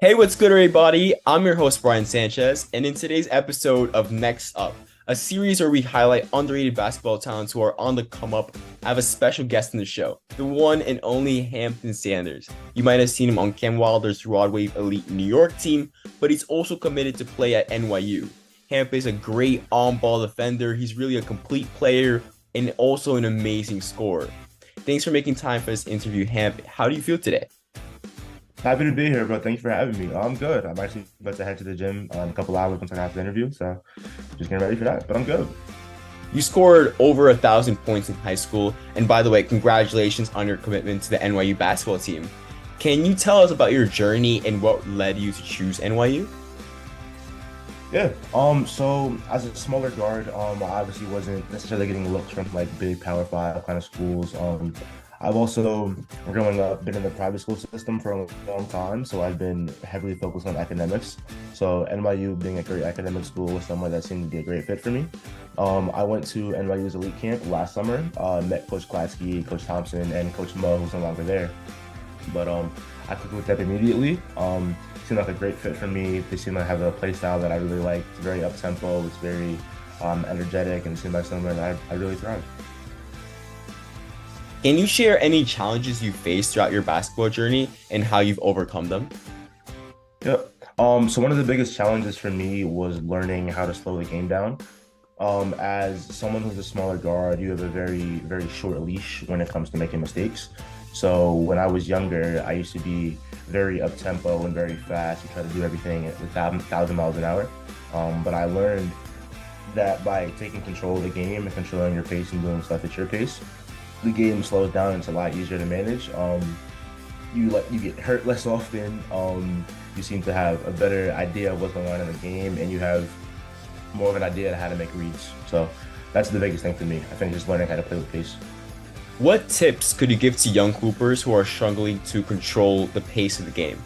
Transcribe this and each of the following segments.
Hey, what's good, everybody? I'm your host, Brian Sanchez, and in today's episode of Next Up, a series where we highlight underrated basketball talents who are on the come up, I have a special guest in the show, the one and only Hampton Sanders. You might have seen him on Ken Wilder's Rodwave Elite New York team, but he's also committed to play at NYU. Hampton is a great on-ball defender. He's really a complete player and also an amazing scorer. Thanks for making time for this interview, Hamp. How do you feel today? Happy to be here, bro. Thank you for having me. I'm good. I'm actually about to head to the gym in a couple hours once I have the interview. So just getting ready for that. But I'm good. You scored over 1,000 points in high school. And by the way, congratulations on your commitment to the NYU basketball team. Can you tell us about your journey and what led you to choose NYU? Yeah. So as a smaller guard, I obviously wasn't necessarily getting looks from like big Power Five kind of schools. I've also, growing up, been in the private school system for a long time, so I've been heavily focused on academics. So NYU being a great academic school was somewhere that seemed to be a great fit for me. I went to NYU's elite camp last summer, met Coach Klatsky, Coach Thompson, and Coach Mo, who's no longer there. But I clicked with them immediately. Seemed like a great fit for me. They seem to have a play style that I really like. It's very up tempo. It's very energetic, and it seemed like somewhere that I really thrive. Can you share any challenges you faced throughout your basketball journey and how you've overcome them? Yeah. So one of the biggest challenges for me was learning how to slow the game down. As someone who's a smaller guard, you have a very, very short leash when it comes to making mistakes. So when I was younger, I used to be very up tempo and very fast and try to do everything at 1,000 miles an hour. But I learned that by taking control of the game and controlling your pace and doing stuff at your pace, the game slows down and it's a lot easier to manage. You get hurt less often. You seem to have a better idea of what's going on in the game, and you have more of an idea of how to make reads. So that's the biggest thing for me. I think just learning how to play with pace. What tips could you give to young hoopers who are struggling to control the pace of the game?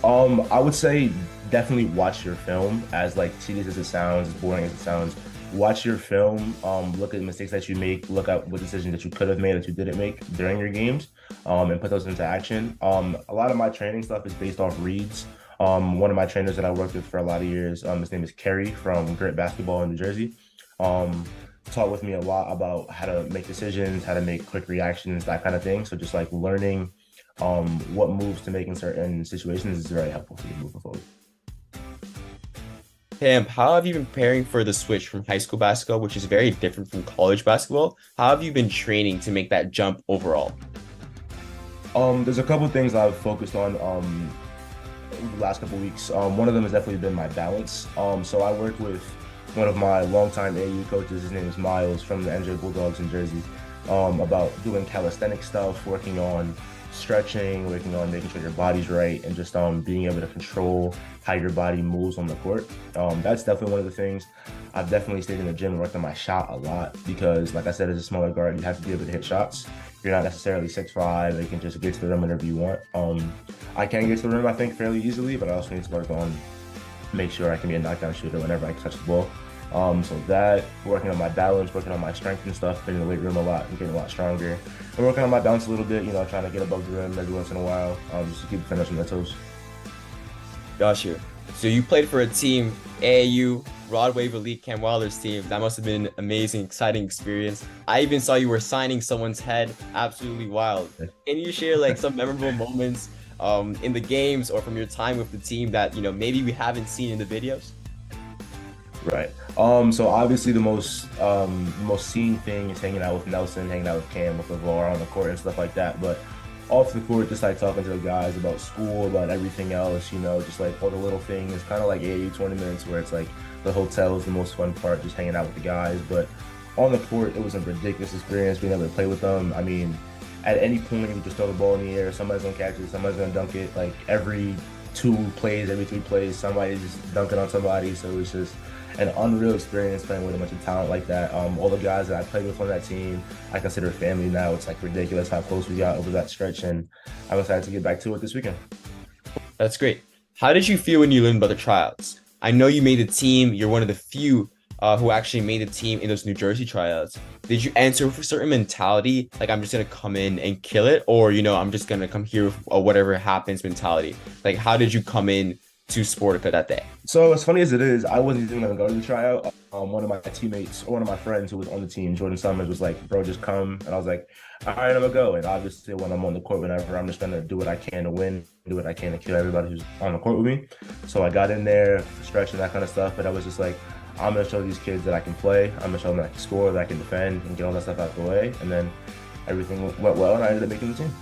I would say definitely watch your film. As like tedious as it sounds, as boring as it sounds, watch your film. Look at the mistakes that you make. Look at what decisions that you could have made that you didn't make during your games, and put those into action. A lot of my training stuff is based off reads. One of my trainers that I worked with for a lot of years, his name is Kerry from Grit Basketball in New Jersey. Taught with me a lot about how to make decisions, how to make quick reactions, that kind of thing. So just like learning what moves to make in certain situations is very helpful for you moving forward. Pam, how have you been preparing for the switch from high school basketball, which is very different from college basketball? How have you been training to make that jump overall? There's a couple things I've focused on over the last couple weeks. One of them has definitely been my balance. So I work with one of my longtime AU coaches. His name is Miles from the NJ Bulldogs in Jersey. About doing calisthenic stuff, working on stretching, working on making sure your body's right, and just being able to control how your body moves on the court. That's definitely one of the things. I've definitely stayed in the gym and worked on my shot a lot because, like I said, as a smaller guard, you have to be able to hit shots. You're not necessarily 6'5", you can just get to the rim whenever you want. I can get to the rim, I think, fairly easily, but I also need to work on make sure I can be a knockdown shooter whenever I touch the ball. So that, working on my balance, working on my strength and stuff, been in the weight room a lot and getting a lot stronger. And working on my balance a little bit, trying to get above the rim every once in a while, just to keep the finish on my toes. Got you. So you played for a team, AAU, Rodwave Elite, Cam Wilder's team. That must have been an amazing, exciting experience. I even saw you were signing someone's head. Absolutely wild. Can you share like some memorable moments in the games or from your time with the team that, maybe we haven't seen in the videos? Right. So obviously the most seen thing is hanging out with Nelson, hanging out with Cam, with LeVar on the court and stuff like that. But off the court, just like talking to the guys about school, about everything else, just like all the little things. Kind of like AAU tournaments where it's like the hotel is the most fun part, just hanging out with the guys. But on the court, it was a ridiculous experience being able to play with them. I mean, at any point, you just throw the ball in the air, somebody's gonna catch it, somebody's gonna dunk it. Like every 2 plays, every 3 plays, somebody's just dunking on somebody. So it was just an unreal experience playing with a bunch of talent like that. All the guys that I played with on that team, I consider family now. It's like ridiculous how close we got over that stretch, and I'm excited to get back to it this weekend. That's great. How did you feel when you learned about the tryouts? I know you made the team. You're one of the few who actually made the team in those New Jersey tryouts. Did you answer with a certain mentality, like I'm just gonna come in and kill it, or I'm just gonna come here with a whatever happens mentality? Like, how did you come in to Sportica that day? So as funny as it is, I wasn't even gonna go to the tryout. One of my teammates, or one of my friends who was on the team, Jordan Summers, was like, "Bro, just come." And I was like, "All right, I'm gonna go." And obviously, when I'm on the court, whenever I'm just gonna do what I can to win, do what I can to kill everybody who's on the court with me. So I got in there, stretching that kind of stuff. But I was just like, I'm gonna show these kids that I can play. I'm gonna show them that I can score, that I can defend, and get all that stuff out of the way. And then everything went well, and I ended up making the team.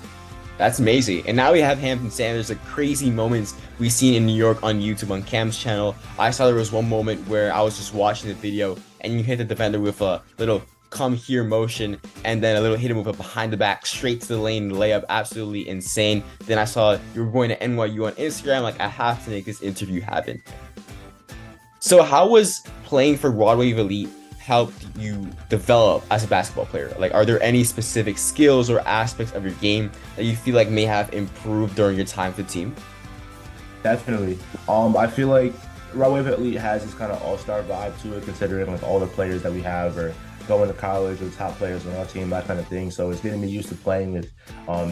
That's amazing. And now we have Hampton Sanders, the crazy moments we've seen in New York on YouTube on Cam's channel. I saw there was one moment where I was just watching the video and you hit the defender with a little come here motion and then a little hit him with a behind the back straight to the lane layup. Absolutely insane. Then I saw you were going to NYU on Instagram. Like, I have to make this interview happen. So how was playing for Rodwave Elite helped you develop as a basketball player? Like, are there any specific skills or aspects of your game that you feel like may have improved during your time with the team? Definitely. I feel like Rodwave Elite has this kind of all-star vibe to it, considering like all the players that we have are going to college or top players on our team, that kind of thing. So it's getting me used to playing with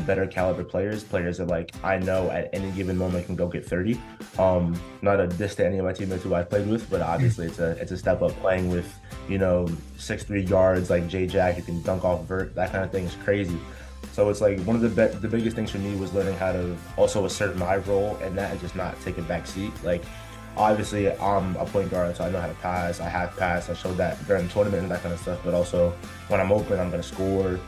better caliber players that like I know at any given moment can go get 30. Not a diss to any of my teammates who I played with, but obviously it's a step up playing with 6'3" guards like J Jack who can dunk off vert. That kind of thing is crazy. So it's like one of the biggest things for me was learning how to also assert my role and that and just not take a back seat. Like, obviously, I'm a point guard, so I know how to pass. I have passed. I showed that during the tournament and that kind of stuff. But also, when I'm open, I'm going to score.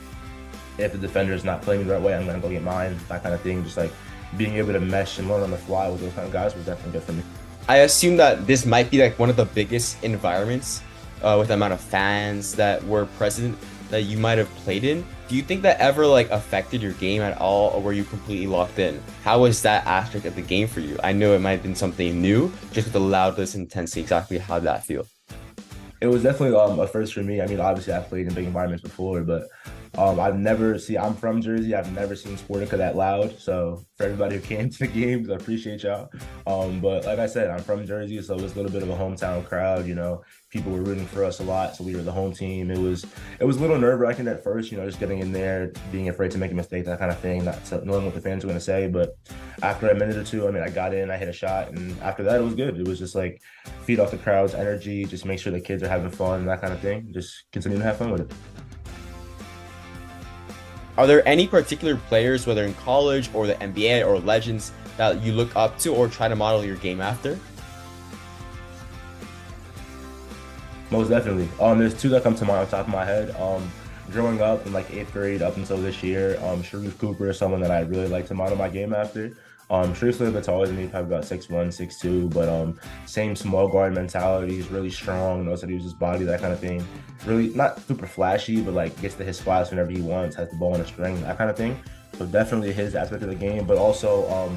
If the defender is not playing me the right way, I'm going to go get mine. That kind of thing. Just like being able to mesh and learn on the fly with those kind of guys was definitely good for me. I assume that this might be like one of the biggest environments with the amount of fans that were present that you might have played in. Do you think that ever like affected your game at all, or were you completely locked in? How was that aspect of the game for you? I know it might have been something new, just with the loudness intensity. Exactly how did that feel? It was definitely a first for me. I mean, obviously I've played in big environments before, but I'm from Jersey. I've never seen Sportica that loud. So for everybody who came to the games, I appreciate y'all. But like I said, I'm from Jersey, so it was a little bit of a hometown crowd. People were rooting for us a lot, so we were the home team. It was a little nerve-wracking at first, just getting in there, being afraid to make a mistake, that kind of thing, not knowing what the fans were going to say. But after a minute or two, I got in, I hit a shot, and after that, it was good. It was just like feed off the crowd's energy, just make sure the kids are having fun, that kind of thing. Just continue to have fun with it. Are there any particular players, whether in college or the NBA or legends, that you look up to or try to model your game after? Most definitely. There's two that come to mind on top of my head. Growing up in like 8th grade up until this year, Sharif Cooper is someone that I really like to model my game after. Sharif's a little bit taller than me, probably about 6'1", 6'2", but same small guard mentality. He's really strong, knows how to use his body, that kind of thing. Really not super flashy, but like gets to his spots whenever he wants, has the ball on a string, that kind of thing. So definitely his aspect of the game, but also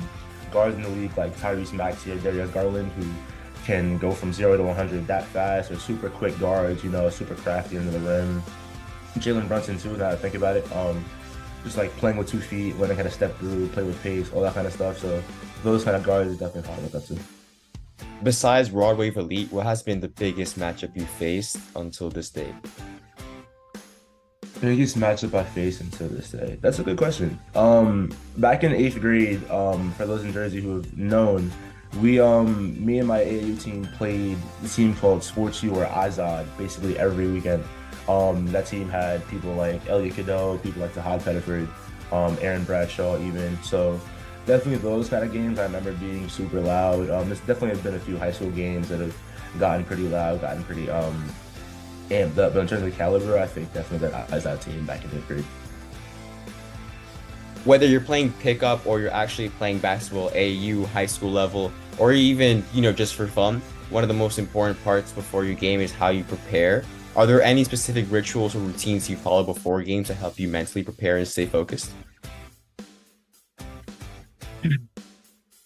guards in the league like Tyrese Maxey or Darius Garland, who can go from 0 to 100 that fast, or super quick guards, super crafty into the rim. Jalen Brunson too, now that I think about it. Just like playing with 2 feet, learning how to step through, play with pace, all that kind of stuff. So those kind of guards is definitely fun with up to. Besides Rodwave Elite, what has been the biggest matchup you faced until this day? Biggest matchup I faced until this day. That's a good question. Back in 8th grade, for those in Jersey who have known, me and my AAU team played a team called Sports U or Azad basically every weekend. That team had people like Elliot Cadeau, people like Tahad Pettiford, Aaron Bradshaw even. So definitely those kind of games I remember being super loud. There's definitely been a few high school games that have gotten pretty loud, gotten pretty amped up. But in terms of caliber, I think definitely that Azad team back in 8th grade. Whether you're playing pickup or you're actually playing basketball AAU, high school level, or even, just for fun, one of the most important parts before your game is how you prepare. Are there any specific rituals or routines you follow before games to help you mentally prepare and stay focused?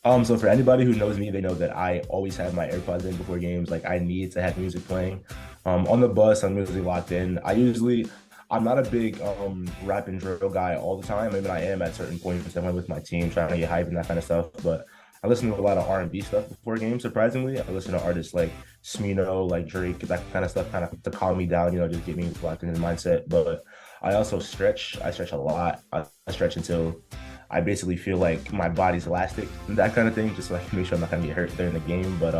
So for anybody who knows me, they know that I always have my AirPods in before games. Like, I need to have music playing. On the bus, I'm usually locked in. I'm not a big rap and drill guy all the time. I mean, I am at certain points, definitely with my team, trying to get hype and that kind of stuff. But I listen to a lot of R&B stuff before games. Surprisingly, I listen to artists like Smino, like Drake, that kind of stuff, kind of to calm me down, just get me locked in the mindset. But I also stretch. I stretch a lot. I stretch until I basically feel like my body's elastic, that kind of thing, just to like make sure I'm not gonna get hurt during the game. But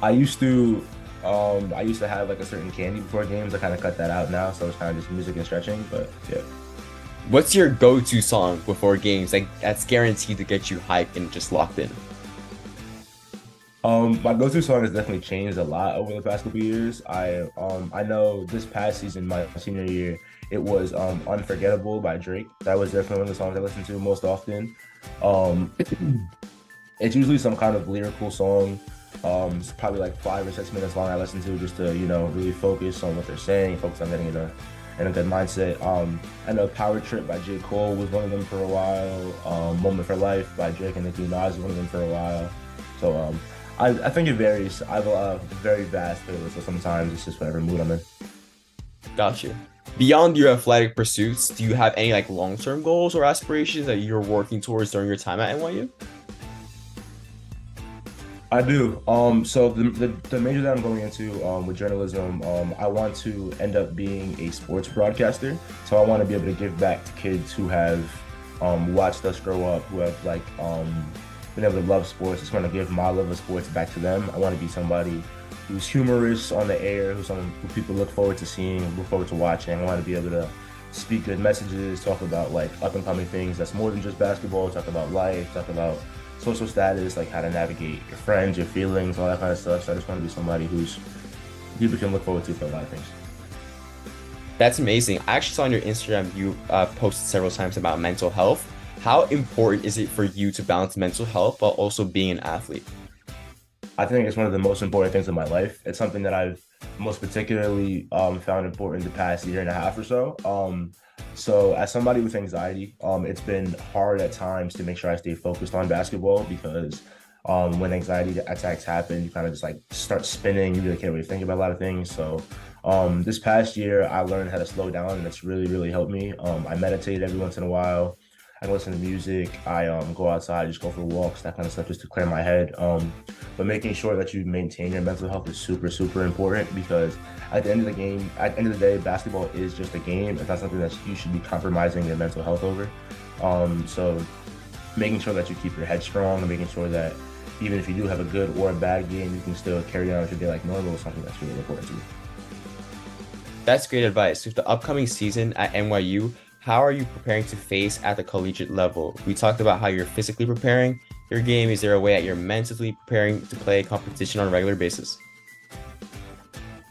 I used to I used to have like a certain candy before games. I kind of cut that out now, so it's kind of just music and stretching. But yeah. What's your go-to song before games? Like that's guaranteed to get you hyped and just locked in. My go-to song has definitely changed a lot over the past couple of years. I know this past season, my senior year, it was Unforgettable by Drake. That was definitely one of the songs I listen to most often. Um it's usually some kind of lyrical song. It's probably like 5 or 6 minutes long. I listen to just to, really focus on what they're saying, focus on getting in a good mindset. I know Power Trip by J. Cole was one of them for a while. Moment for Life by Drake and Nicki Minaj was one of them for a while. So I think it varies. I have a very vast playlist, so sometimes it's just whatever mood I'm in. Got you. Beyond your athletic pursuits, do you have any like long-term goals or aspirations that you're working towards during your time at NYU? I do. So the major that I'm going into with journalism, I want to end up being a sports broadcaster. So I want to be able to give back to kids who have watched us grow up, who have like been able to love sports. Just want to give my love of sports back to them. I want to be somebody who's humorous on the air, who's someone who people look forward to seeing, look forward to watching. I want to be able to speak good messages, talk about like up and coming things that's more than just basketball, talk about life, talk about social status, like how to navigate your friends, your feelings, all that kind of stuff. So I just want to be somebody who's people can look forward to for a lot of things. That's amazing. I actually saw on your Instagram you posted several times about mental health. How important is it for you to balance mental health while also being an athlete? I think it's one of the most important things in my life. It's something that I've most particularly found important the past year and a half or so. So as somebody with anxiety, it's been hard at times to make sure I stay focused on basketball because when anxiety attacks happen, you kind of just like start spinning. You really can't really think about a lot of things. So this past year, I learned how to slow down, and it's really, really helped me. I meditate every once in a while. I listen to music. I go outside, just go for walks, that kind of stuff, just to clear my head. But making sure that you maintain your mental health is super, super important because at the end of the game, at the end of the day, basketball is just a game. It's not something that you should be compromising your mental health over. So making sure that you keep your head strong and making sure that even if you do have a good or a bad game, you can still carry on with your day like normal is something that's really important to me. That's great advice. With the upcoming season at NYU, how are you preparing to face at the collegiate level? We talked about how you're physically preparing your game. Is there a way that you're mentally preparing to play competition on a regular basis?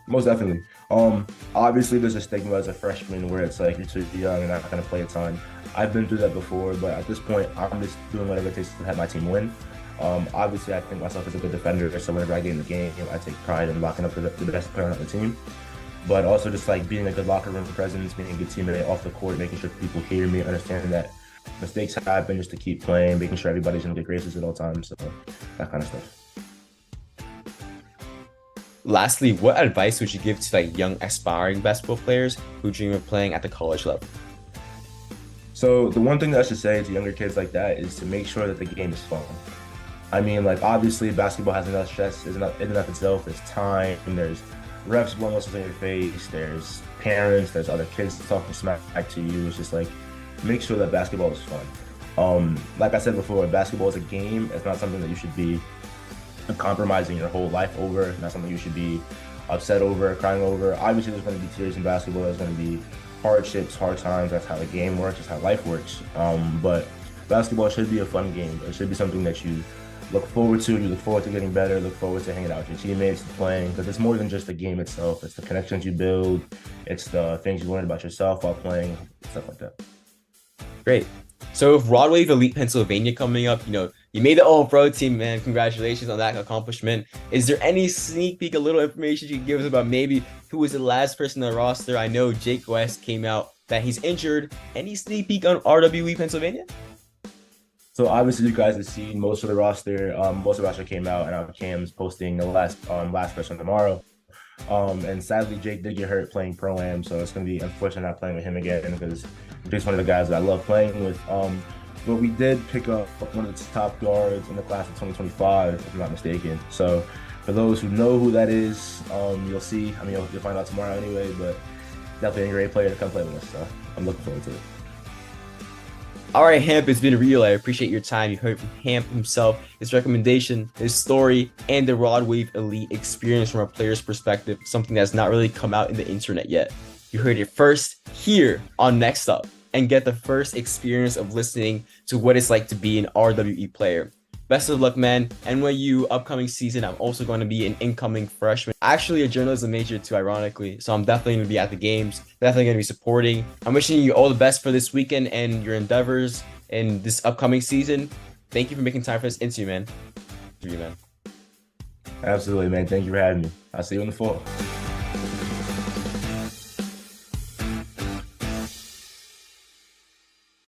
Most definitely. Obviously there's a stigma as a freshman where it's like you're too young and not gonna play a ton. I've been through that before, but at this point I'm just doing whatever it takes to have my team win. Obviously I think myself as a good defender, so whenever I get in the game, I take pride in locking up the best player on the team. But also just like being a good locker room presence, being a good teammate off the court, making sure people hear me, understanding that mistakes happen, just to keep playing, making sure everybody's in good graces at all times. So that kind of stuff. Lastly, what advice would you give to like young aspiring basketball players who dream of playing at the college level? So the one thing that I should say to younger kids like that is to make sure that the game is fun. I mean, like obviously basketball has enough stress in and of itself. There's time, there's refs blowing whistles in your face, there's parents, there's other kids talking smack to you. It's just like make sure that basketball is fun. Like I said before, basketball is a game. It's not something that you should be compromising your whole life over. Not something you should be upset over, crying over. Obviously, there's going to be tears in basketball. There's going to be hardships, hard times. That's how the game works. That's how life works. But basketball should be a fun game. It should be something that you look forward to. You look forward to getting better. Look forward to hanging out with your teammates, playing. Because it's more than just the game itself. It's the connections you build. It's the things you learn about yourself while playing, stuff like that. Great. So with Rodwave Elite Pennsylvania coming up, you made the All-Pro team, man. Congratulations on that accomplishment. Is there any sneak peek, a little information you can give us about maybe who was the last person on the roster? I know Jake West came out that he's injured. Any sneak peek on RWE Pennsylvania? So obviously you guys have seen most of the roster. Most of the roster came out, and our Cam's posting the last person tomorrow. And sadly, Jake did get hurt playing Pro-Am, so it's going to be unfortunate not playing with him again because Jake's one of the guys that I love playing with. but we did pick up one of the top guards in the class of 2025, if I'm not mistaken. So for those who know who that is, you'll see. I mean, you'll find out tomorrow anyway, but definitely a great player to come play with us. So I'm looking forward to it. All right, Hamp, it's been real. I appreciate your time. You heard from Hamp himself, his recommendation, his story, and the Rodwave Elite experience from a player's perspective, something that's not really come out in the internet yet. You heard it first here on Next Up, and get the first experience of listening to what it's like to be an RWE player. Best of luck, man. NYU upcoming season, I'm also going to be an incoming freshman. Actually, a journalism major too, ironically. So I'm definitely going to be at the games, definitely going to be supporting. I'm wishing you all the best for this weekend and your endeavors in this upcoming season. Thank you for making time for this interview, man. Absolutely, man. Thank you for having me. I'll see you in the fall.